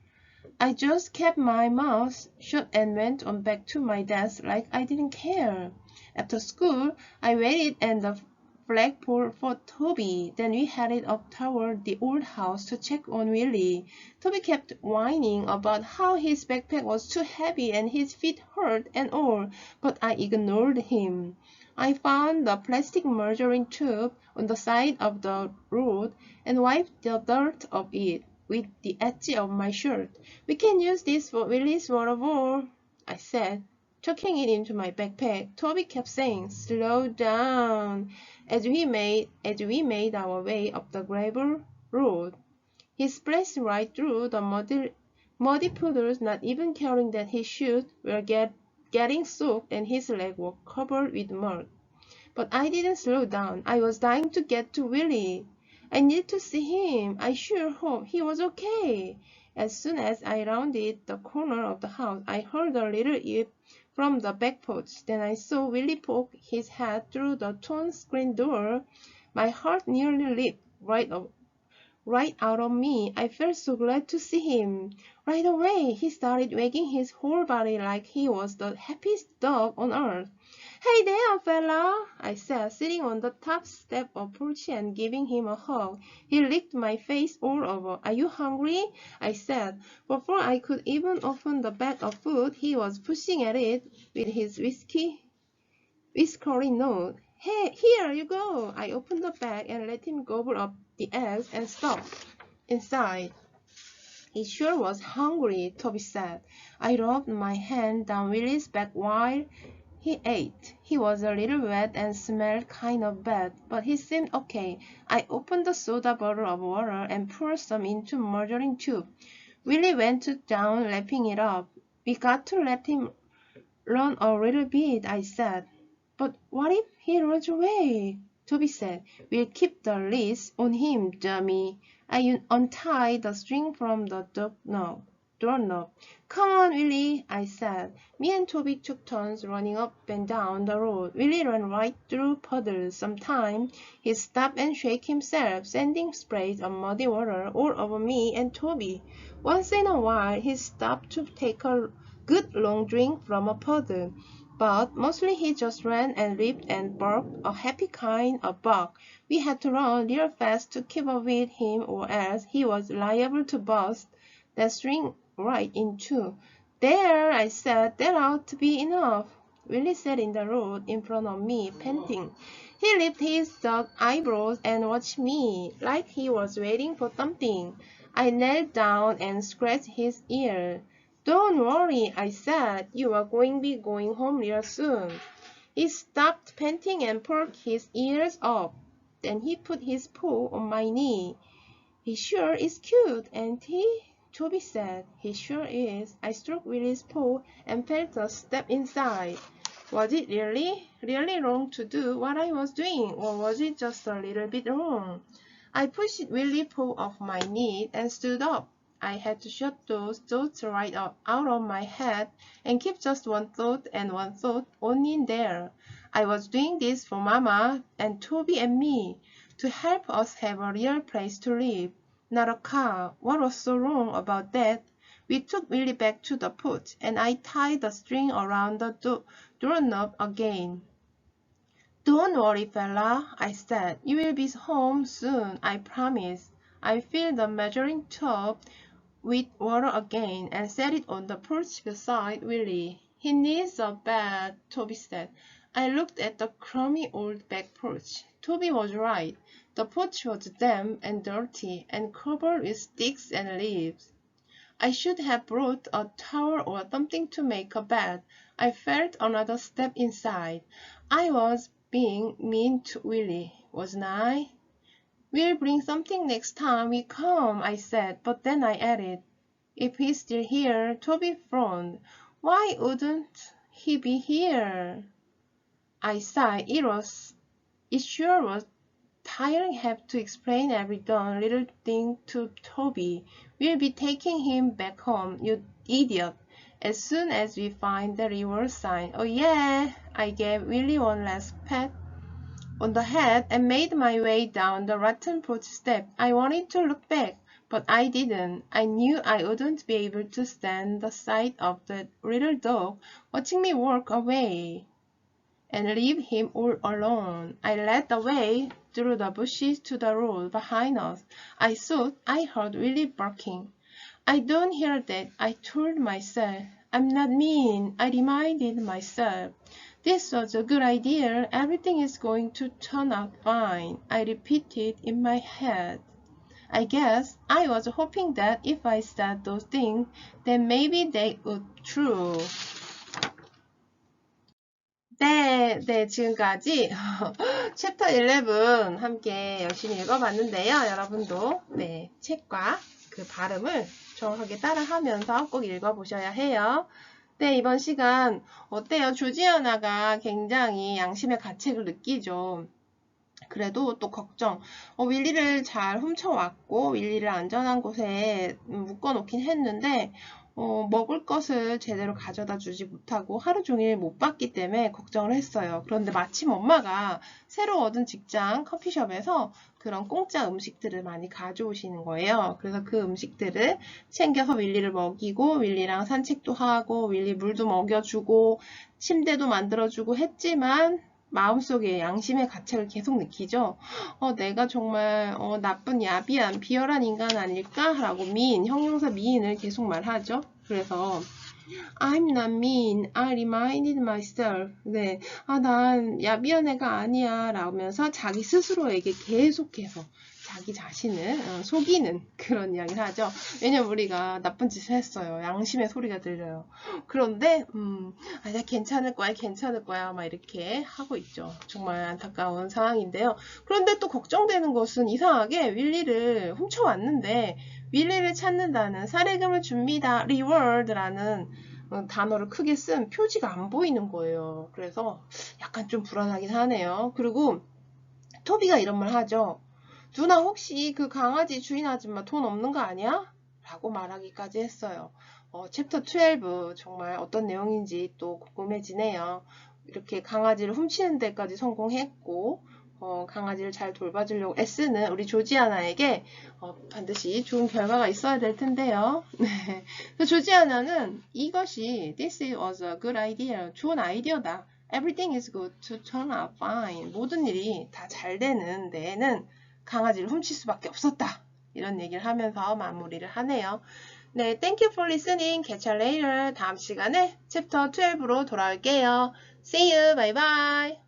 I just kept my mouth shut and went on back to my desk like I didn't care. After school, I waited at the flagpole for Toby. Then we headed up toward the old house to check on Willie. Toby kept whining about how his backpack was too heavy and his feet hurt and all, but I ignored him. I found the plastic margarine tube on the side of the road and wiped the dirt off it with the edge of my shirt. We can use this for Willie's water bowl, I said, tucking it into my backpack. Toby kept saying, "Slow down," as we made our way up the gravel road. He splashed right through the muddy puddles, not even caring that his shoes were getting soaked and his legs were covered with mud. But I didn't slow down. I was dying to get to Willie. I needed to see him. I sure hope he was okay. As soon as I rounded the corner of the house, I heard a little yip from the back porch. Then I saw Willie poke his head through the torn screen door. My heart nearly leaped right out of me. I felt so glad to see him. Right away, he started wagging his whole body like he was the happiest dog on earth. "Hey there, fella," I said, sitting on the top step of porch and giving him a hug. He licked my face all over. "Are you hungry?" I said. Before I could even open the bag of food, he was pushing at it with his whiskery nose. "Hey, here you go." I opened the bag and let him gobble up the eggs and stuff inside. "He sure was hungry," Toby said. I rubbed my hand down Willie's back while he ate. He was a little wet and smelled kind of bad, but he seemed okay. I opened the soda bottle of water and poured some into margarine tube. Willie went down lapping it up. "We got to let him run a little bit," I said. "But what if he runs away?" Toby said. "We'll keep the leash on him, dummy." I untied the string from the doorknob. "Come on, Willie," I said. Me and Toby took turns running up and down the road. Willie ran right through puddles. Sometimes he'd stop and shake himself, sending sprays of muddy water all over me and Toby. Once in a while he'd stop to take a good long drink from a puddle. But mostly he just ran and leaped and barked, a happy kind of bark. We had to run real fast to keep up with him or else he was liable to bust that string right in two. "There," I said, "that ought to be enough." Willie sat in the road in front of me, panting. He lifted his dark eyebrows and watched me like he was waiting for something. I knelt down and scratched his ear. "Don't worry," I said. "You are going to be going home real soon." He stopped panting and perked his ears up. Then he put his paw on my knee. "He sure is cute, ain't he?" Toby said. "He sure is." I stroked Willie's paw and felt a step inside. Was it really wrong to do what I was doing, or was it just a little bit wrong? I pushed Willie's paw off my knee and stood up. I had to shut those thoughts right out of my head and keep just one thought and one thought only in there. I was doing this for Mama and Toby and me, to help us have a real place to live, not a car. What was so wrong about that? We took Willie back to the porch, and I tied the string around the doorknob again. Don't worry, fella, I said. You will be home soon, I promise. I filled the measuring tub with water again and set it on the porch beside Willie. He needs a bed, Toby said. I looked at the crummy old back porch. Toby was right. The porch was damp and dirty and covered with sticks and leaves. I should have brought a towel or something to make a bed. I felt another step inside. I was being mean to Willie, wasn't I? We'll bring something next time we come, I said, but then I added, if he's still here. Toby frowned. Why wouldn't he be here? I sighed. It sure was tiring have to explain every darn little thing to Toby. We'll be taking him back home, you idiot, as soon as we find the reward sign. Oh yeah, I gave Willie one last pat on the head and made my way down the rotten porch step. I wanted to look back, but I didn't. I knew I wouldn't be able to stand the sight of that little dog watching me walk away and leave him all alone. I led the way through the bushes to the road behind us. I thought I heard Willie barking. I don't hear that, I told myself. I'm not mean, I reminded myself. This was a good idea. Everything is going to turn out fine, I repeated in my head. I guess I was hoping that if I said those things, then maybe they would true. 네, 지금까지 챕터 11 함께 열심히 읽어봤는데요. 여러분도 네, 책과 그 발음을 정확하게 따라하면서 꼭 읽어보셔야 해요. 네, 이번 시간 어때요? 조지아나가 굉장히 양심의 가책을 느끼죠. 그래도 또 걱정. 윌리를 잘 훔쳐왔고 윌리를 안전한 곳에 묶어놓긴 했는데 먹을 것을 제대로 가져다 주지 못하고 하루 종일 못 봤기 때문에 걱정을 했어요. 그런데 마침 엄마가 새로 얻은 직장 커피숍에서 그런 공짜 음식들을 많이 가져오시는 거예요. 그래서 그 음식들을 챙겨서 윌리를 먹이고 윌리랑 산책도 하고 윌리 물도 먹여주고 침대도 만들어주고 했지만 마음속에 양심의 가책을 계속 느끼죠. 내가 정말 나쁜 야비한 비열한 인간 아닐까? 라고 형용사 mean을 계속 말하죠. 그래서 I'm not mean, I reminded myself. 네, 난 야비한 애가 아니야 라면서 자기 스스로에게 계속해서 자기 자신을 속이는 그런 이야기를 하죠. 왜냐면 우리가 나쁜 짓을 했어요. 양심의 소리가 들려요. 그런데 나 괜찮을 거야 막 이렇게 하고 있죠. 정말 안타까운 상황인데요. 그런데 또 걱정되는 것은 이상하게 윌리를 훔쳐왔는데 윌리를 찾는다는 사례금을 줍니다. reward라는 단어를 크게 쓴 표지가 안 보이는 거예요. 그래서 약간 좀 불안하긴 하네요. 그리고 토비가 이런 말 하죠. 누나 혹시 그 강아지 주인 아줌마 돈 없는 거 아니야? 라고 말하기까지 했어요. 챕터 12 정말 어떤 내용인지 또 궁금해지네요. 이렇게 강아지를 훔치는 데까지 성공했고 강아지를 잘 돌봐주려고 애쓰는 우리 조지아나에게 반드시 좋은 결과가 있어야 될 텐데요. 네. 조지아나는 이것이 This was a good idea. 좋은 아이디어다. Everything is good to turn out fine. 모든 일이 다 잘 되는 데에는 강아지를 훔칠 수밖에 없었다. 이런 얘기를 하면서 마무리를 하네요. 네, thank you for listening. Catch you later. 다음 시간에 챕터 12로 돌아올게요. See you. Bye bye.